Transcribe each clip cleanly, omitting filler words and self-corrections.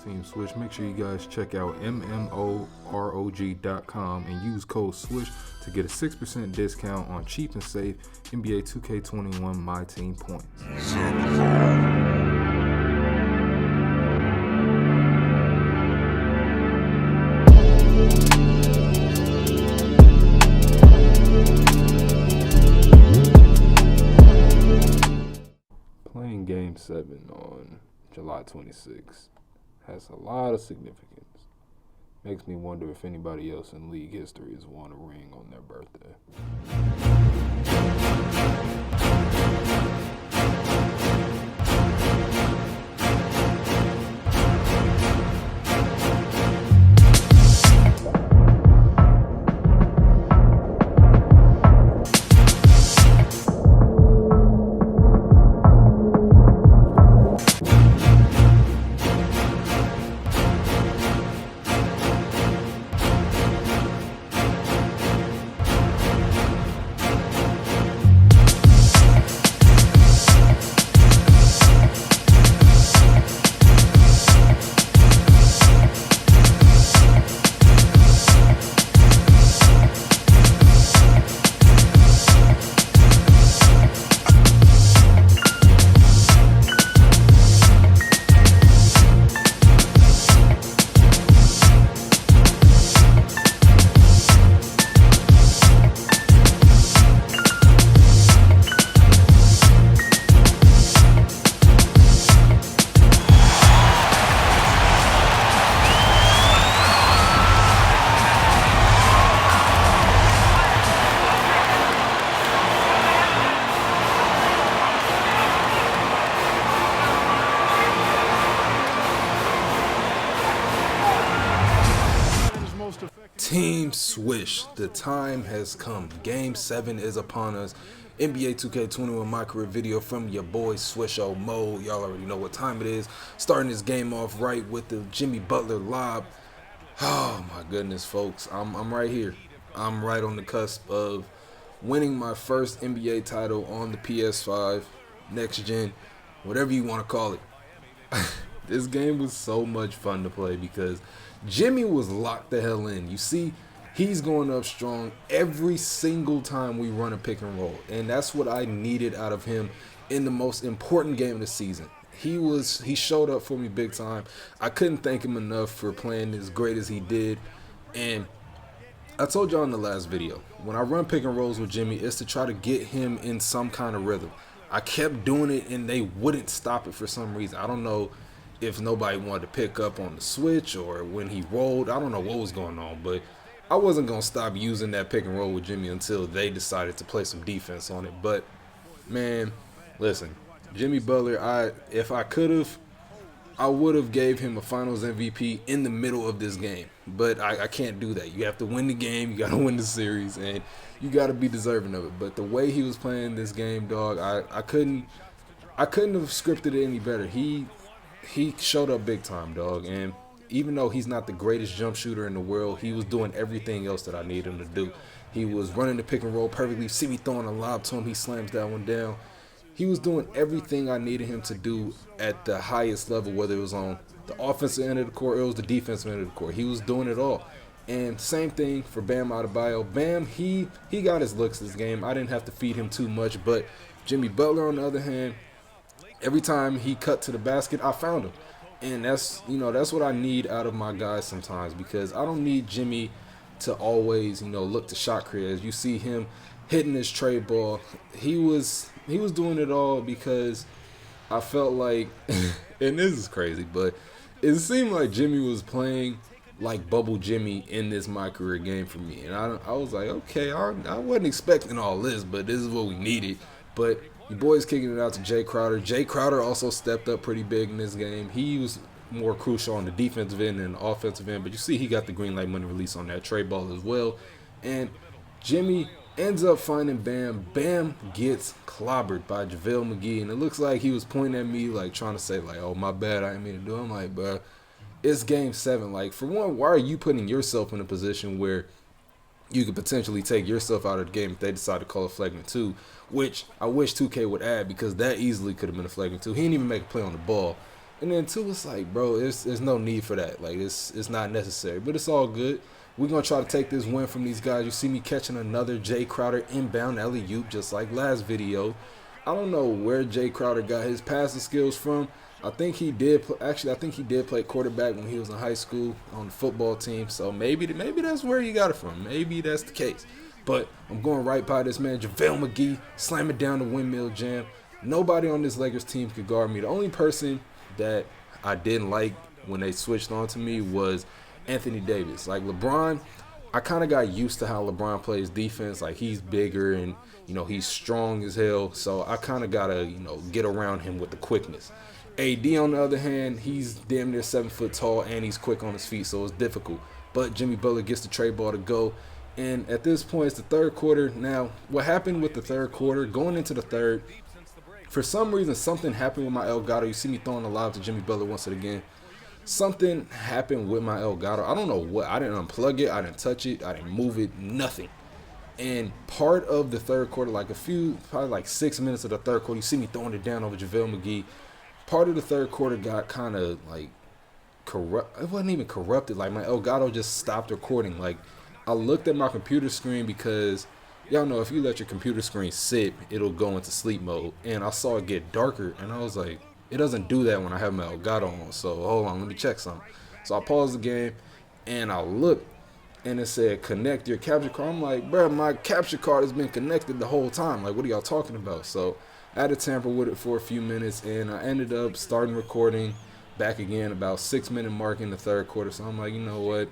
Team Swish. Make sure you guys check out mmorog.com and use code SWISH to get a 6% discount on cheap and safe NBA 2K21 My Team points. Playing Game 7 on July 26th has a lot of significance. Makes me wonder if anybody else in league history has won a ring on their birthday. Team Swish, the time has come. Game 7 is upon us. NBA 2K21 MyCAREER video from your boy Swisho Mo. Y'all already know what time it is. Starting this game off right with the Jimmy Butler lob. Oh my goodness, folks. I'm right here. I'm right on the cusp of winning my first NBA title on the PS5, next gen, whatever you want to call it. This game was so much fun to play because Jimmy was locked the hell in. You see, he's going up strong every single time we run a pick and roll. And that's what I needed out of him in the most important game of the season. He showed up for me big time. I couldn't thank him enough for playing as great as he did. And I told y'all in the last video, when I run pick and rolls with Jimmy, it's to try to get him in some kind of rhythm. I kept doing it and they wouldn't stop it for some reason. I don't know if nobody wanted to pick up on the switch or when he rolled. I don't know what was going on, but I wasn't going to stop using that pick and roll with Jimmy until they decided to play some defense on it. But, man, listen, Jimmy Butler, if I could have, I would have gave him a finals MVP in the middle of this game. But I can't do that. You have to win the game. You got to win the series. And you got to be deserving of it. But the way he was playing this game, dog, I couldn't have scripted it any better. He showed up big time, dog, and even though he's not the greatest jump shooter in the world, he was doing everything else that I needed him to do. He was running the pick and roll perfectly. See me throwing a lob to him, he slams that one down. He was doing everything I needed him to do at the highest level, whether it was on the offensive end of the court or it was the defensive end of the court. He was doing it all. And same thing for Bam Adebayo. Bam, he got his looks this game. I didn't have to feed him too much, but Jimmy Butler, on the other hand, every time he cut to the basket, I found him. And that's what I need out of my guys sometimes, because I don't need Jimmy to always, look to shot creators. You see him hitting his trade ball. He was doing it all because I felt like, and this is crazy, but it seemed like Jimmy was playing like Bubble Jimmy in this MyCAREER game for me. And I was like, okay, I wasn't expecting all this, but this is what we needed. But your boy's kicking it out to Jay Crowder. Jay Crowder also stepped up pretty big in this game. He was more crucial on the defensive end than the offensive end. But you see he got the green light money release on that trade ball as well. And Jimmy ends up finding Bam. Bam gets clobbered by JaVale McGee. And it looks like he was pointing at me like trying to say like, oh, my bad, I didn't mean to do it. I'm like, bro, it's game 7. Like, for one, why are you putting yourself in a position where you could potentially take yourself out of the game if they decide to call a flagrant 2, which I wish 2K would add, because that easily could have been a flagrant 2. He didn't even make a play on the ball. And then two, it's like, bro, there's no need for that. Like, it's not necessary. But it's all good. We're going to try to take this win from these guys. You see me catching another Jay Crowder inbound alley-oop just like last video. I don't know where Jay Crowder got his passing skills from. I think he did play quarterback when he was in high school on the football team. So maybe that's where he got it from. Maybe that's the case. But I'm going right by this man, JaVale McGee, slamming down the windmill jam. Nobody on this Lakers team could guard me. The only person that I didn't like when they switched on to me was Anthony Davis. Like LeBron, I kind of got used to how LeBron plays defense. Like, he's bigger and, you know, he's strong as hell. So I kind of got to, you know, get around him with the quickness. AD, on the other hand, he's damn near 7 foot tall and he's quick on his feet, so it's difficult. But Jimmy Butler gets the trade ball to go. And at this point, it's the third quarter. Now, what happened with the third quarter, going into the third, for some reason, something happened with my Elgato. You see me throwing the lob to Jimmy Butler once again. Something happened with my Elgato. I don't know what. I didn't unplug it. I didn't touch it. I didn't move it. Nothing. And part of the third quarter, like probably like 6 minutes of the third quarter, you see me throwing it down over JaVale McGee. Part of the third quarter got kind of like corrupt. It wasn't even corrupted. Like, my Elgato just stopped recording. Like, I looked at my computer screen because y'all know if you let your computer screen sit, it'll go into sleep mode. And I saw it get darker, and I was like, it doesn't do that when I have my Elgato on. So hold on, let me check something. So I paused the game, and I looked, and it said connect your capture card. I'm like, bro, my capture card has been connected the whole time. Like, what are y'all talking about? So I had to tamper with it for a few minutes, and I ended up starting recording back again about 6 minute mark in the third quarter. So I'm like, you know what?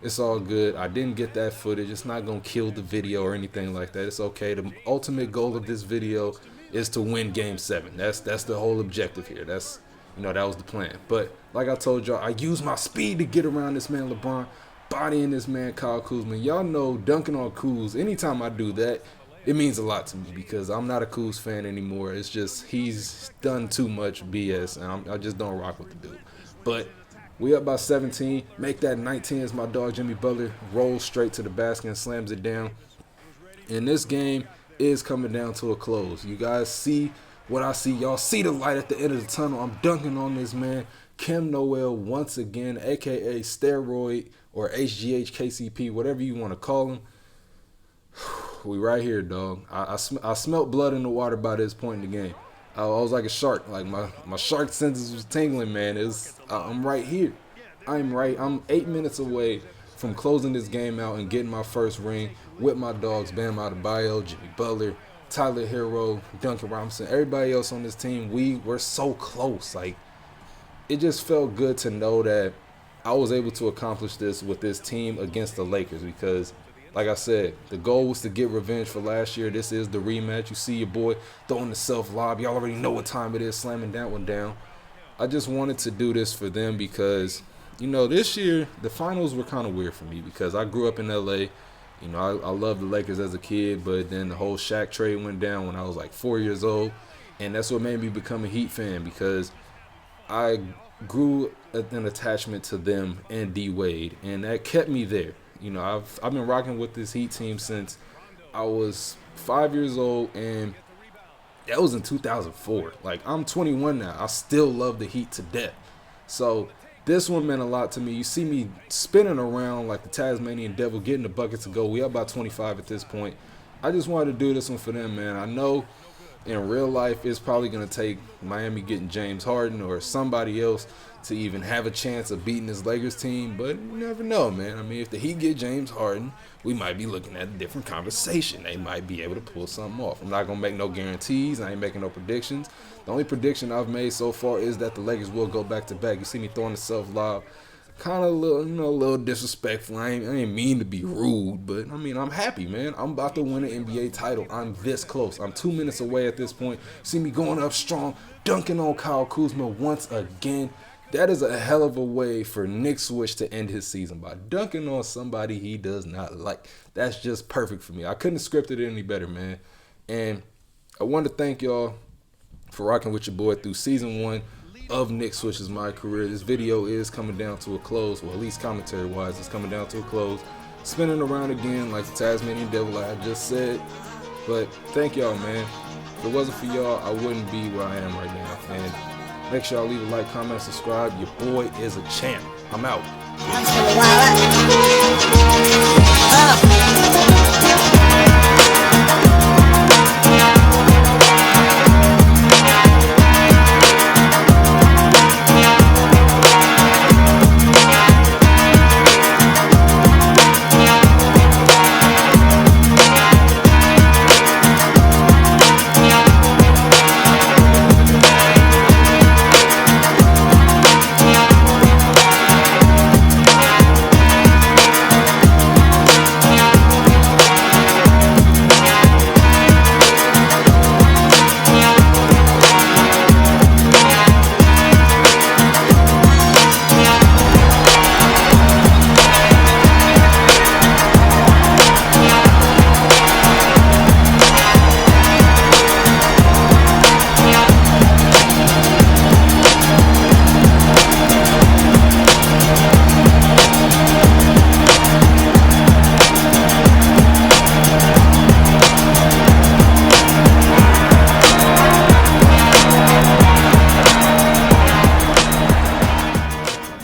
It's all good. I didn't get that footage. It's not going to kill the video or anything like that. It's okay. The ultimate goal of this video is to win Game 7. That's the whole objective here. That's, you know, that was the plan. But like I told y'all, I used my speed to get around this man LeBron, bodying this man Kyle Kuzma. Y'all know dunking on Kuz, anytime I do that, it means a lot to me because I'm not a Kuz fan anymore. It's just he's done too much BS, and I just don't rock with the dude. But we up by 17. Make that 19 as my dog Jimmy Butler rolls straight to the basket and slams it down. And this game is coming down to a close. You guys see what I see. Y'all see the light at the end of the tunnel. I'm dunking on this man, Kim Noel, once again, a.k.a. steroid or HGH KCP, whatever you want to call him. We right here, dog. I smelt blood in the water by this point in the game. I was like a shark. Like my shark senses was tingling, man. I'm right here. I'm 8 minutes away from closing this game out and getting my first ring with my dogs, Bam Adebayo, Jimmy Butler, Tyler Hero, Duncan Robinson, everybody else on this team. We were so close. Like, it just felt good to know that I was able to accomplish this with this team against the Lakers because, like I said, the goal was to get revenge for last year. This is the rematch. You see your boy throwing the self-lob. Y'all already know what time it is, slamming that one down. I just wanted to do this for them because, you know, this year, the finals were kind of weird for me because I grew up in L.A. You know, I loved the Lakers as a kid, but then the whole Shaq trade went down when I was like 4 years old. And that's what made me become a Heat fan because I grew an attachment to them and D Wade, and that kept me there. You know, I've been rocking with this Heat team since I was 5 years old, and that was in 2004. Like, I'm 21 now. I still love the Heat to death. So this one meant a lot to me. You see me spinning around like the Tasmanian devil, getting the bucket to go. We up by 25 at this point. I just wanted to do this one for them, man. I know in real life it's probably going to take Miami getting James Harden or somebody else to even have a chance of beating this Lakers team, but you never know, man. I mean, if the Heat get James Harden, we might be looking at a different conversation. They might be able to pull something off. I'm not going to make no guarantees. I ain't making no predictions. The only prediction I've made so far is that the Lakers will go back-to-back. You see me throwing the self-lob. Kind of a little disrespectful. I ain't mean to be rude, but I mean, I'm happy, man. I'm about to win an NBA title. I'm this close. I'm 2 minutes away at this point. See me going up strong, dunking on Kyle Kuzma once again. That is a hell of a way for Nick Swish to end his season, by dunking on somebody he does not like. That's just perfect for me. I couldn't have scripted it any better, man. And I want to thank y'all for rocking with your boy through season 1 of Nick Swish's My Career. This video is coming down to a close, or at least commentary-wise, it's coming down to a close. Spinning around again like the Tasmanian devil, like I just said. But thank y'all, man. If it wasn't for y'all, I wouldn't be where I am right now. And Make sure y'all leave a like, comment, subscribe. Your boy is a champ. I'm out. I'm just gonna wild out.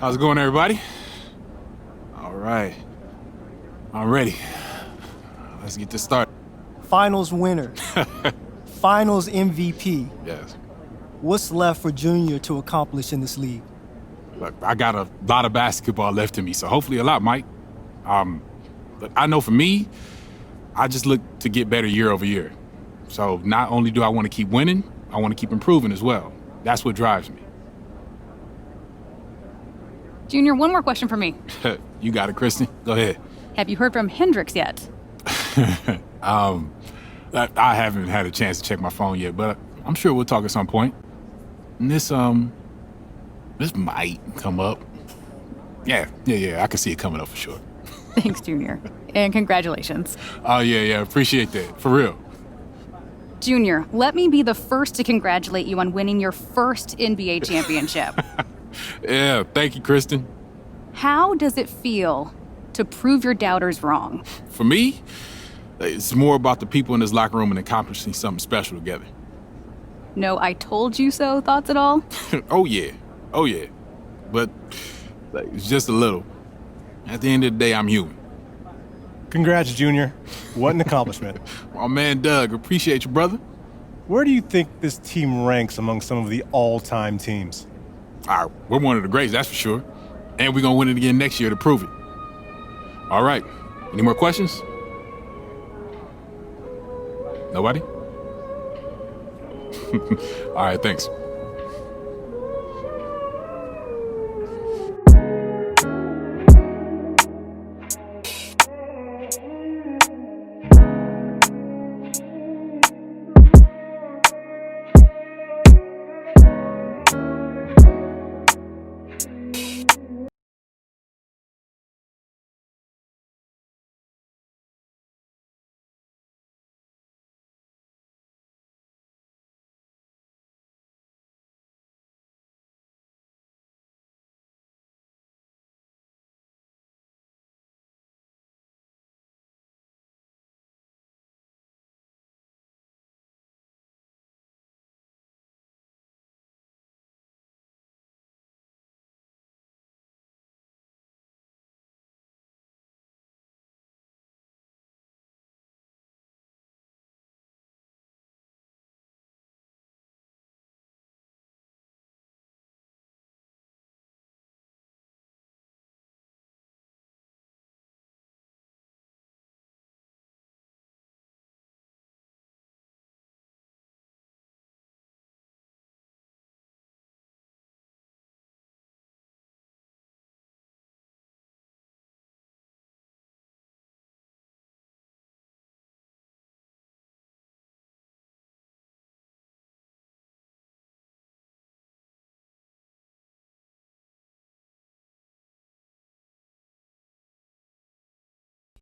How's it going, everybody? All right, I'm ready. Let's get this started. Finals winner, Finals MVP. Yes. What's left for Junior to accomplish in this league? Look, I got a lot of basketball left in me, so hopefully a lot, Mike. But I know for me, I just look to get better year over year. So not only do I want to keep winning, I want to keep improving as well. That's what drives me. Junior, one more question for me. You got it, Kristen. Go ahead. Have you heard from Hendrix yet? I haven't had a chance to check my phone yet, but I'm sure we'll talk at some point. And this might come up. Yeah, I can see it coming up for sure. Thanks, Junior. And congratulations. Oh, yeah, appreciate that. For real. Junior, let me be the first to congratulate you on winning your first NBA championship. Yeah, thank you, Kristen. How does it feel to prove your doubters wrong? For me, it's more about the people in this locker room and accomplishing something special together. No I told you so thoughts at all? Oh, yeah. But it's just a little. At the end of the day, I'm human. Congrats, Junior. What an accomplishment. My man Doug, appreciate you, brother. Where do you think this team ranks among some of the all-time teams? All right, we're one of the greats, that's for sure. And we're going to win it again next year to prove it. All right, any more questions? Nobody? All right, thanks.